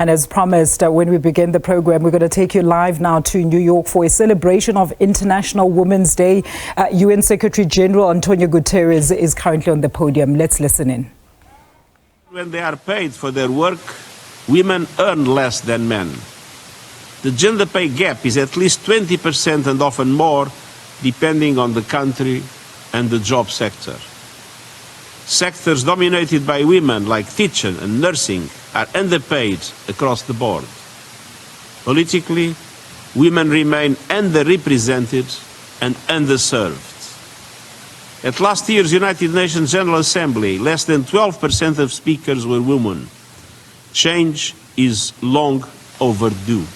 And as promised, when we begin the program, we're going to take you live now to New York for a celebration of International Women's Day. UN Secretary General António Guterres is currently on the podium. Let's listen in. When they are paid for their work, women earn less than men. The gender pay gap is at least 20% and often more, depending on the country and the job sector. Sectors dominated by women, like teaching and nursing, are underpaid across the board. Politically, women remain underrepresented and underserved. At last year's United Nations General Assembly, less than 12% of speakers were women. Change is long overdue.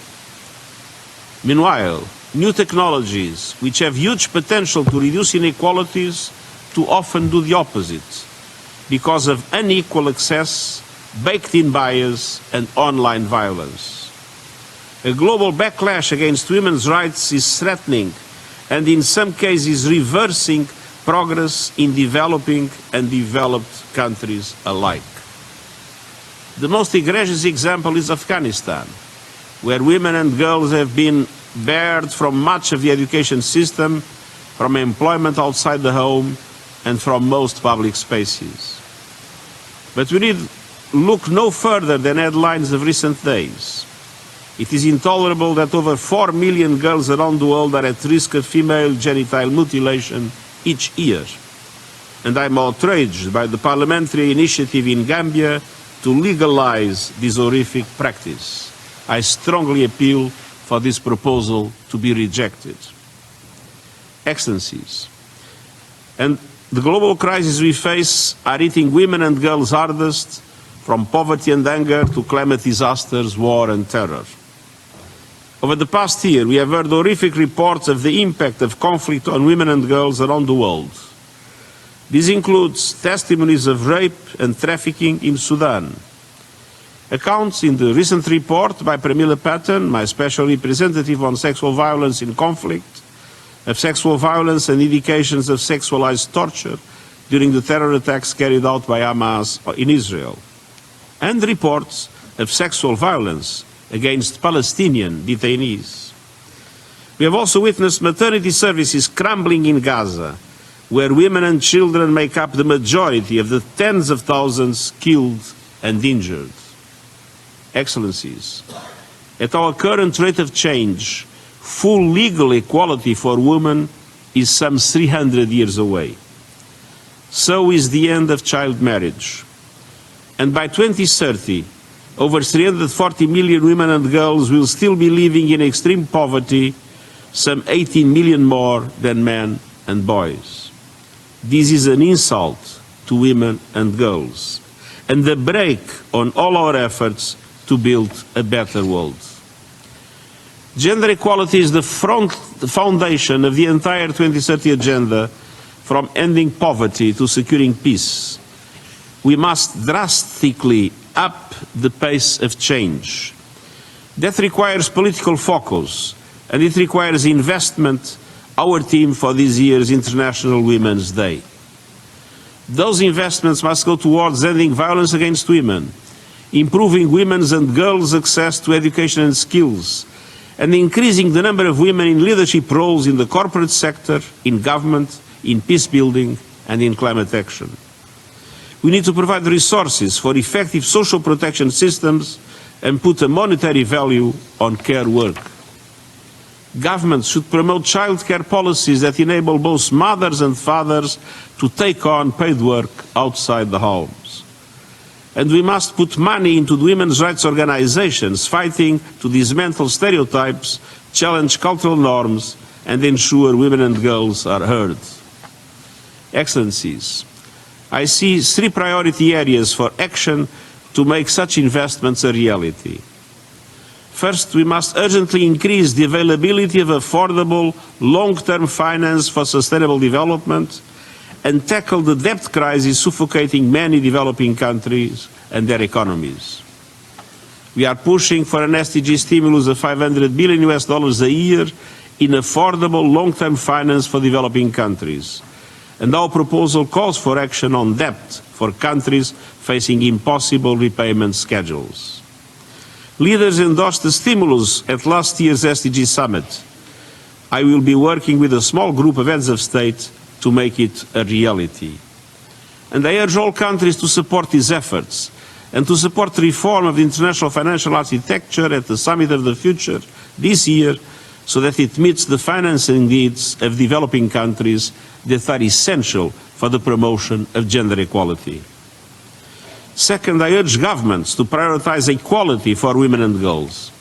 Meanwhile, new technologies, which have huge potential to reduce inequalities, too often do the opposite, because of unequal access, baked-in bias, and online violence. A global backlash against women's rights is threatening and in some cases reversing progress in developing and developed countries alike. The most egregious example is Afghanistan, where women and girls have been barred from much of the education system, from employment outside the home, and from most public spaces. But we need look no further than headlines of recent days. It is intolerable that over 4 million girls around the world are at risk of female genital mutilation each year. And I'm outraged by the parliamentary initiative in Gambia to legalize this horrific practice. I strongly appeal for this proposal to be rejected. Excellencies, and the global crises we face are hitting women and girls hardest, from poverty and hunger to climate disasters, war and terror. Over the past year, we have heard horrific reports of the impact of conflict on women and girls around the world. This includes testimonies of rape and trafficking in Sudan. Accounts in the recent report by Pramila Patten, my special representative on sexual violence in conflict, of sexual violence and indications of sexualized torture during the terror attacks carried out by Hamas in Israel, and reports of sexual violence against Palestinian detainees. We have also witnessed maternity services crumbling in Gaza, where women and children make up the majority of the tens of thousands killed and injured. Excellencies, at our current rate of change, full legal equality for women is some 300 years away. So is the end of child marriage. And by 2030, over 340 million women and girls will still be living in extreme poverty, some 18 million more than men and boys. This is an insult to women and girls, and a brake on all our efforts to build a better world. Gender equality is the foundation of the entire 2030 agenda, from ending poverty to securing peace. We must drastically up the pace of change. That requires political focus, and it requires investment, our theme for this year's International Women's Day. Those investments must go towards ending violence against women, improving women's and girls' access to education and skills, and increasing the number of women in leadership roles in the corporate sector, in government, in peace building, and in climate action. We need to provide resources for effective social protection systems and put a monetary value on care work. Governments should promote childcare policies that enable both mothers and fathers to take on paid work outside the homes. And we must put money into the women's rights organizations fighting to dismantle stereotypes, challenge cultural norms, and ensure women and girls are heard. Excellencies, I see 3 priority areas for action to make such investments a reality. First, we must urgently increase the availability of affordable, long-term finance for sustainable development and tackle the debt crisis suffocating many developing countries and their economies. We are pushing for an SDG stimulus of $500 billion a year in affordable, long-term finance for developing countries. And our proposal calls for action on debt for countries facing impossible repayment schedules. Leaders endorsed the stimulus at last year's SDG summit. I will be working with a small group of heads of state to make it a reality. And I urge all countries to support these efforts and to support reform of the international financial architecture at the Summit of the Future this year, so that it meets the financing needs of developing countries that are essential for the promotion of gender equality. Second, I urge governments to prioritize equality for women and girls.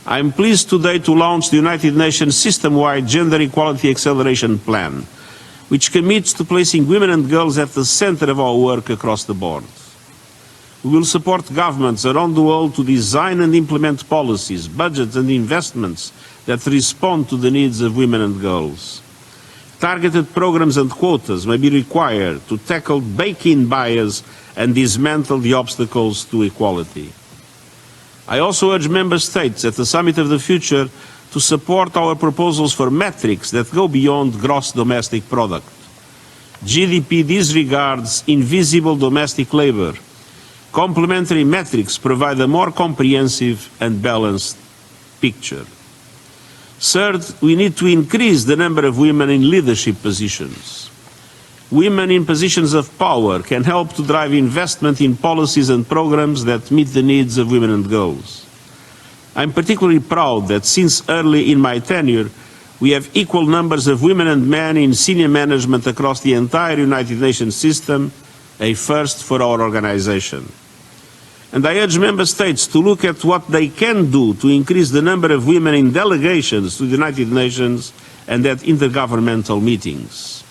I am pleased today to launch the United Nations System-Wide Gender Equality Acceleration Plan, which commits to placing women and girls at the center of our work across the board. We will support governments around the world to design and implement policies, budgets and investments that respond to the needs of women and girls. Targeted programs and quotas may be required to tackle bake-in bias and dismantle the obstacles to equality. I also urge Member States at the Summit of the Future to support our proposals for metrics that go beyond gross domestic product. GDP disregards invisible domestic labor. Complementary metrics provide a more comprehensive and balanced picture. Third, we need to increase the number of women in leadership positions. Women in positions of power can help to drive investment in policies and programs that meet the needs of women and girls. I'm particularly proud that since early in my tenure, we have equal numbers of women and men in senior management across the entire United Nations system, a first for our organization. And I urge Member States to look at what they can do to increase the number of women in delegations to the United Nations and at intergovernmental meetings.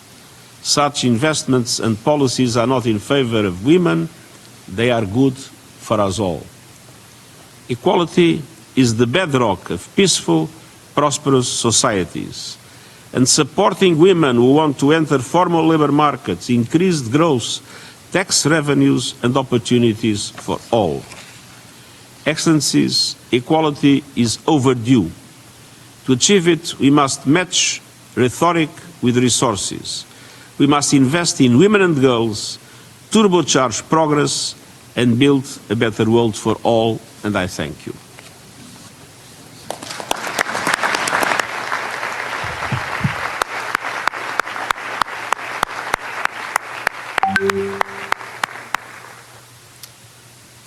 Such investments and policies are not in favor of women, they are good for us all. Equality is the bedrock of peaceful, prosperous societies. And supporting women who want to enter formal labor markets, increased growth, tax revenues and opportunities for all. Excellencies, equality is overdue. To achieve it, we must match rhetoric with resources. We must invest in women and girls, turbocharge progress, and build a better world for all, and I thank you.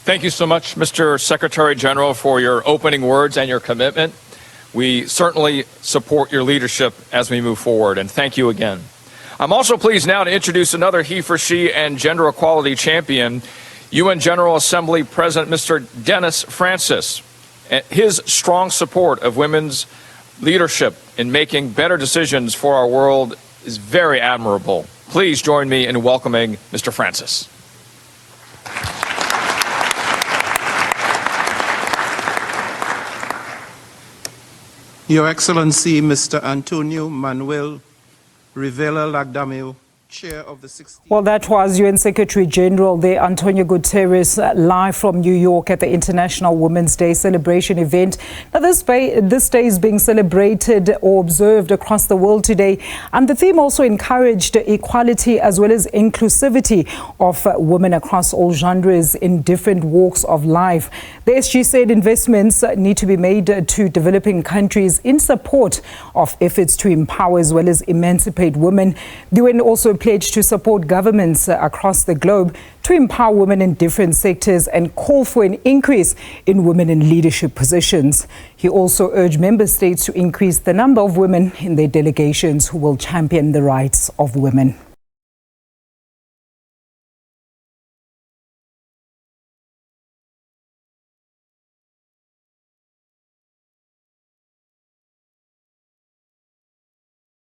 Thank you so much, Mr. Secretary General, for your opening words and your commitment. We certainly support your leadership as we move forward, and thank you again. I'm also pleased now to introduce another he for she and gender equality champion, UN General Assembly President Mr. Dennis Francis. His strong support of women's leadership in making better decisions for our world is very admirable. Please join me in welcoming Mr. Francis. Your Excellency, Mr. Antonio Manuel Rivera Lagdameo, Chair of the 16th... Well, that was UN Secretary General António Guterres live from New York at the International Women's Day celebration event. Now, this day is being celebrated or observed across the world today, and the theme also encouraged equality as well as inclusivity of women across all genres in different walks of life. The SG said investments need to be made to developing countries in support of efforts to empower as well as emancipate women. The UN also pledged to support governments across the globe to empower women in different sectors and call for an increase in women in leadership positions. He also urged member states to increase the number of women in their delegations who will champion the rights of women.